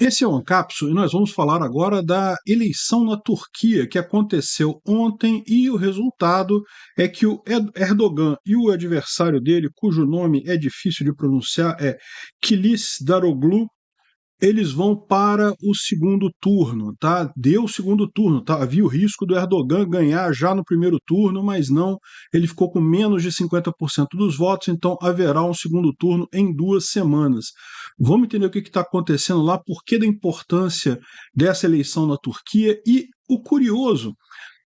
Esse é o Ancapso e nós vamos falar agora da eleição na Turquia que aconteceu ontem e o resultado é que o Erdogan e o adversário dele, cujo nome é difícil de pronunciar, é Kılıçdaroğlu, eles vão para o segundo turno, tá? Deu o segundo turno, tá? Havia o risco do Erdogan ganhar já no primeiro turno, mas não, ele ficou com menos de 50% dos votos, então haverá um segundo turno em 2 semanas. Vamos entender o que está acontecendo lá, por que da importância dessa eleição na Turquia e o curioso,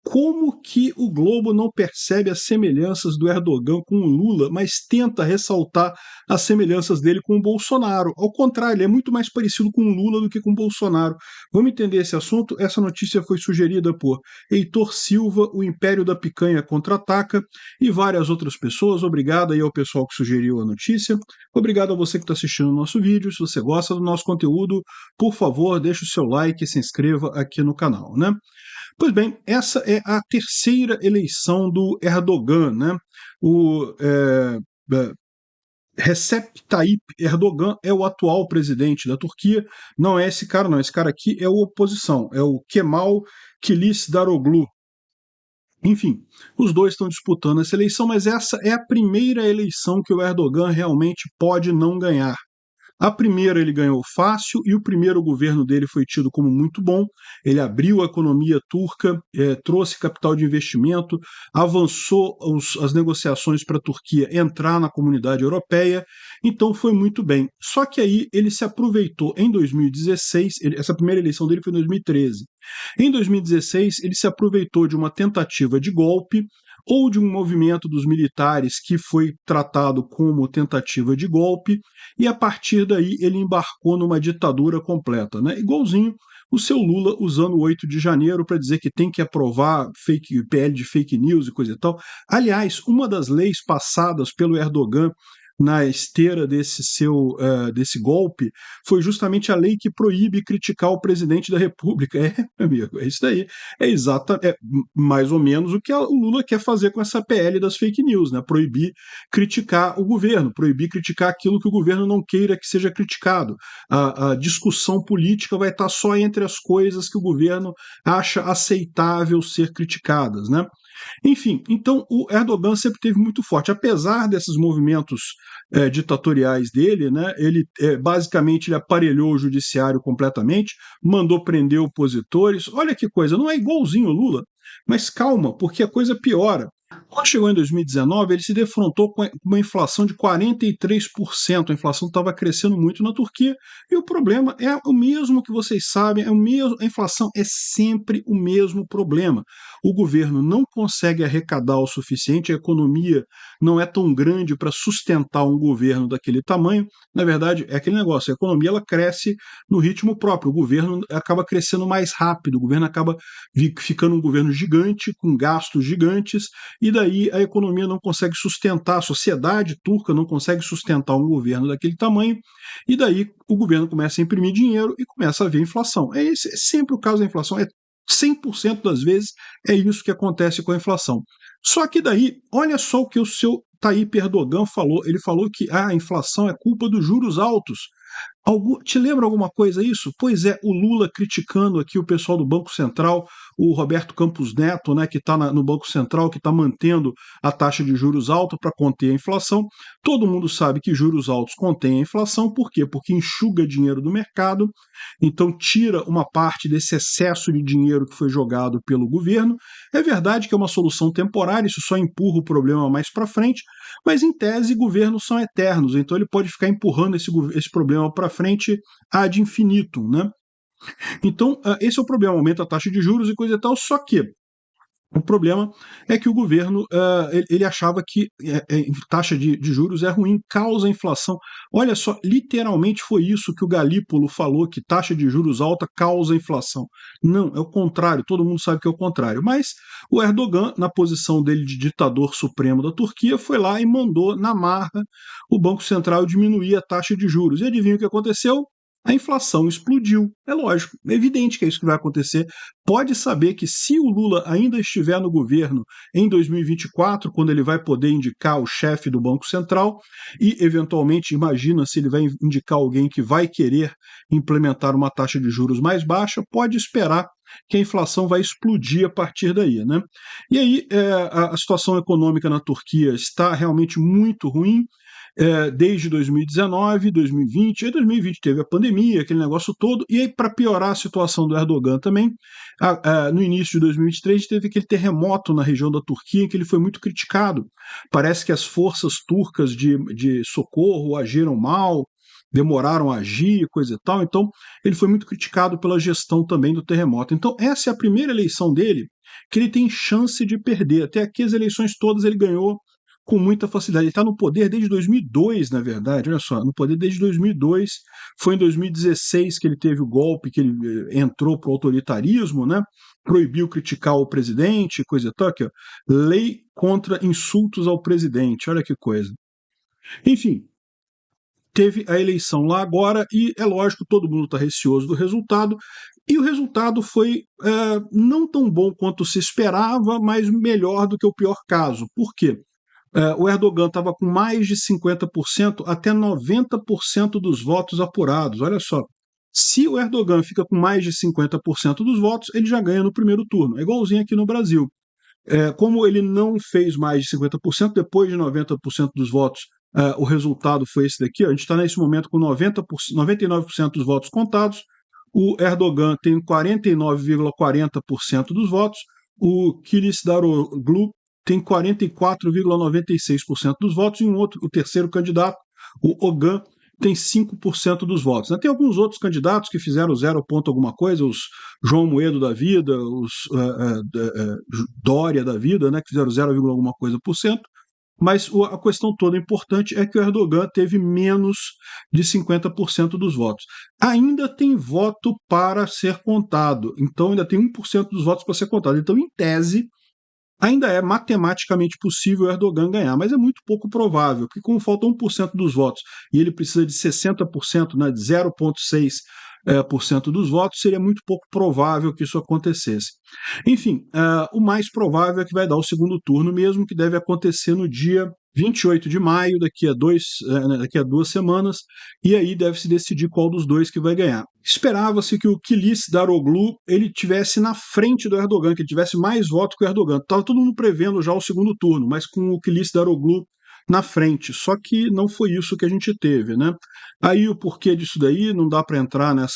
como que o Globo não percebe as semelhanças do Erdogan com o Lula, mas tenta ressaltar as semelhanças dele com o Bolsonaro? Ao contrário, ele é muito mais parecido com o Lula do que com o Bolsonaro. Vamos entender esse assunto? Essa notícia foi sugerida por Heitor Silva, o Império da Picanha Contra-Ataca e várias outras pessoas. Obrigado aí ao pessoal que sugeriu a notícia. Obrigado a você que está assistindo o nosso vídeo. Se você gosta do nosso conteúdo, por favor, deixe o seu like e se inscreva aqui no canal, né? Pois bem, essa é a terceira eleição do Erdogan, né? O Recep Tayyip Erdogan é o atual presidente da Turquia, não é esse cara não, esse cara aqui é o oposição, é o Kemal Kılıçdaroğlu. Enfim, os dois estão disputando essa eleição, mas essa é a primeira eleição que o Erdogan realmente pode não ganhar. A primeira ele ganhou fácil e o primeiro governo dele foi tido como muito bom. Ele abriu a economia turca, trouxe capital de investimento, avançou as negociações para a Turquia entrar na comunidade europeia, então foi muito bem. Só que aí ele se aproveitou em 2016, essa primeira eleição dele foi em 2013. Em 2016, ele se aproveitou de uma tentativa de golpe ou de um movimento dos militares que foi tratado como tentativa de golpe, e a partir daí ele embarcou numa ditadura completa, né? Igualzinho o seu Lula usando o 8 de janeiro para dizer que tem que aprovar PL de fake news e coisa e tal. Aliás, uma das leis passadas pelo Erdogan na esteira desse golpe foi justamente a lei que proíbe criticar o presidente da República. Meu amigo, é isso daí. É mais ou menos o que o Lula quer fazer com essa PL das fake news, né? Proibir criticar o governo, proibir criticar aquilo que o governo não queira que seja criticado. A discussão política vai estar só entre as coisas que o governo acha aceitável ser criticadas, né? Enfim, então o Erdogan sempre teve muito forte, apesar desses movimentos ditatoriais dele, né? Ele basicamente ele aparelhou o judiciário completamente, mandou prender opositores. Olha que coisa, não é igualzinho o Lula, mas calma, porque a coisa piora. Quando chegou em 2019, ele se defrontou com uma inflação de 43%. A inflação estava crescendo muito na Turquia, e o problema é o mesmo que vocês sabem, a inflação é sempre o mesmo problema. O governo não consegue arrecadar o suficiente, a economia não é tão grande para sustentar um governo daquele tamanho. Na verdade, é aquele negócio, a economia ela cresce no ritmo próprio, o governo acaba crescendo mais rápido, o governo acaba ficando um governo gigante, com gastos gigantes, e daí a economia não consegue sustentar, a sociedade turca não consegue sustentar um governo daquele tamanho, e daí o governo começa a imprimir dinheiro e começa a haver inflação. É sempre o caso da inflação, 100% das vezes é isso que acontece com a inflação. Só que daí, olha só o que o seu Tayyip Erdogan falou, ele falou que a inflação é culpa dos juros altos. Te lembra alguma coisa isso? Pois é, o Lula criticando aqui o pessoal do Banco Central, o Roberto Campos Neto, né, que está no Banco Central, que está mantendo a taxa de juros alta para conter a inflação. Todo mundo sabe que juros altos contêm a inflação, por quê? Porque enxuga dinheiro do mercado, então tira uma parte desse excesso de dinheiro que foi jogado pelo governo. É verdade que é uma solução temporária, isso só empurra o problema mais para frente, mas em tese governos são eternos, então ele pode ficar empurrando esse problema para frente ad infinitum, né? Então, esse é o problema, aumenta a taxa de juros e coisa e tal, só que o problema é que o governo ele achava que taxa de juros é ruim, causa inflação. Olha só, literalmente foi isso que o Galípolo falou, que taxa de juros alta causa inflação. Não, é o contrário, todo mundo sabe que é o contrário. Mas o Erdogan, na posição dele de ditador supremo da Turquia, foi lá e mandou na marra o Banco Central diminuir a taxa de juros. E adivinha o que aconteceu? a inflação explodiu. É lógico, é evidente que é isso que vai acontecer. Pode saber que se o Lula ainda estiver no governo em 2024, quando ele vai poder indicar o chefe do Banco Central, e eventualmente imagina se ele vai indicar alguém que vai querer implementar uma taxa de juros mais baixa, pode esperar que a inflação vai explodir a partir daí, né? E aí a situação econômica na Turquia está realmente muito ruim. Desde 2019, 2020, e 2020 teve a pandemia, aquele negócio todo, e aí para piorar a situação do Erdogan também, no início de 2023 teve aquele terremoto na região da Turquia em que ele foi muito criticado. Parece que as forças turcas de socorro agiram mal, demoraram a agir, coisa e tal, então ele foi muito criticado pela gestão também do terremoto. Então essa é a primeira eleição dele que ele tem chance de perder. Até aqui as eleições todas ele ganhou com muita facilidade. Ele está no poder desde 2002, na verdade, olha só, no poder desde 2002. Foi em 2016 que ele teve o golpe, que ele entrou para o autoritarismo, né? Proibiu criticar o presidente, coisa e tal, aqui, ó. Lei contra insultos ao presidente, olha que coisa. Enfim, teve a eleição lá agora e é lógico, todo mundo está receoso do resultado, e o resultado foi não tão bom quanto se esperava, mas melhor do que o pior caso. Por quê? O Erdogan estava com mais de 50% até 90% dos votos apurados. Olha só, se o Erdogan fica com mais de 50% dos votos, ele já ganha no primeiro turno. É igualzinho aqui no Brasil. Como ele não fez mais de 50%, depois de 90% dos votos, o resultado foi esse daqui. A gente está nesse momento com 99% dos votos contados. O Erdogan tem 49,40% dos votos. O Kılıçdaroğlu tem 44,96% dos votos, e o terceiro candidato, o Ogan, tem 5% dos votos. Tem alguns outros candidatos que fizeram 0 ponto alguma coisa, os João Moedo da vida, os Dória da vida, né, que fizeram 0, alguma coisa por cento, mas a questão toda importante é que o Erdogan teve menos de 50% dos votos. Ainda tem voto para ser contado, então ainda tem 1% dos votos para ser contado. Então, em tese, ainda é matematicamente possível o Erdogan ganhar, mas é muito pouco provável, porque como falta 1% dos votos e ele precisa de 60%, né, de 0,6% dos votos, seria muito pouco provável que isso acontecesse. Enfim, o mais provável é que vai dar o segundo turno mesmo, que deve acontecer no dia 28 de maio, daqui a 2 semanas, e aí deve-se decidir qual dos dois que vai ganhar. Esperava-se que o Kılıçdaroğlu ele tivesse na frente do Erdogan, que ele tivesse mais votos que o Erdogan. Estava todo mundo prevendo já o segundo turno, mas com o Kılıçdaroğlu na frente, só que não foi isso que a gente teve, né? Aí o porquê disso daí, não dá para entrar nos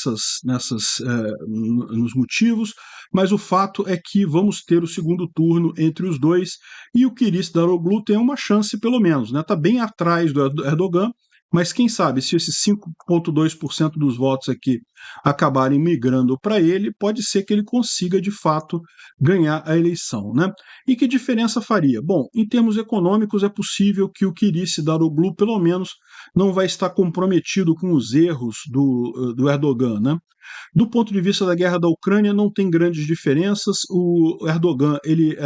motivos, mas o fato é que vamos ter o segundo turno entre os dois, e o Kılıçdaroğlu tem uma chance pelo menos, né? Tá bem atrás do Erdogan, mas quem sabe, se esses 5,2% dos votos aqui acabarem migrando para ele, pode ser que ele consiga, de fato, ganhar a eleição, né? E que diferença faria? Bom, em termos econômicos, é possível que o Kılıçdaroğlu, pelo menos, não vai estar comprometido com os erros do Erdogan, né? Do ponto de vista da guerra da Ucrânia, não tem grandes diferenças. O Erdogan, ele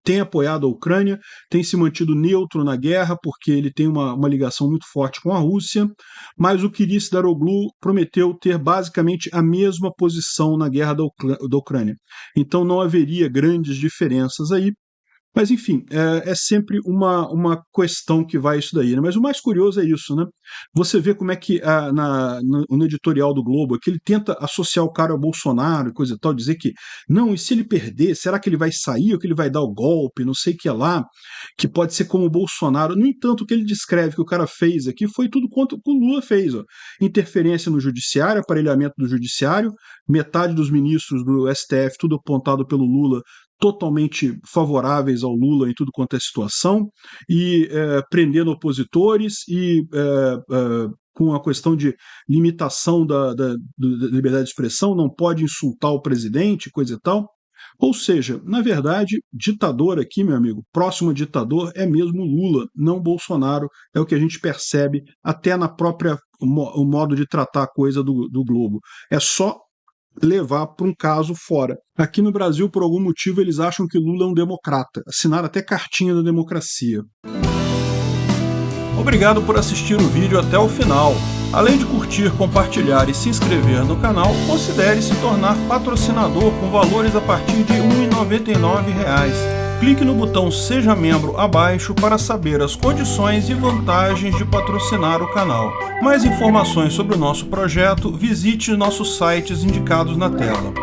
tem apoiado a Ucrânia, tem se mantido neutro na guerra, porque ele tem uma ligação muito forte com a Rússia, mas o Kılıçdaroğlu prometeu ter basicamente a mesma posição na guerra da Ucrânia. Então não haveria grandes diferenças aí. Mas, enfim, é sempre uma questão que vai isso daí, né? Mas o mais curioso é isso, né? Você vê como é que no editorial do Globo, que ele tenta associar o cara ao Bolsonaro e coisa e tal, dizer que, não, e se ele perder, será que ele vai sair ou que ele vai dar o golpe, não sei o que lá, que pode ser como o Bolsonaro. No entanto, o que ele descreve que o cara fez aqui foi tudo quanto o Lula fez, ó. Interferência no judiciário, aparelhamento do judiciário, metade dos ministros do STF, tudo apontado pelo Lula, totalmente favoráveis ao Lula em tudo quanto é situação, e prendendo opositores, e com a questão de limitação da liberdade de expressão, não pode insultar o presidente, coisa e tal. Ou seja, na verdade, ditador aqui, meu amigo, próximo ditador é mesmo Lula, não Bolsonaro, é o que a gente percebe até na própria o modo de tratar a coisa do Globo. É só levar para um caso fora. Aqui no Brasil, por algum motivo, eles acham que Lula é um democrata. Assinaram até cartinha da democracia. Obrigado por assistir o vídeo até o final. Além de curtir, compartilhar e se inscrever no canal, considere se tornar patrocinador com valores a partir de R$ 1,99. Clique no botão Seja Membro abaixo para saber as condições e vantagens de patrocinar o canal. Mais informações sobre o nosso projeto, visite nossos sites indicados na tela.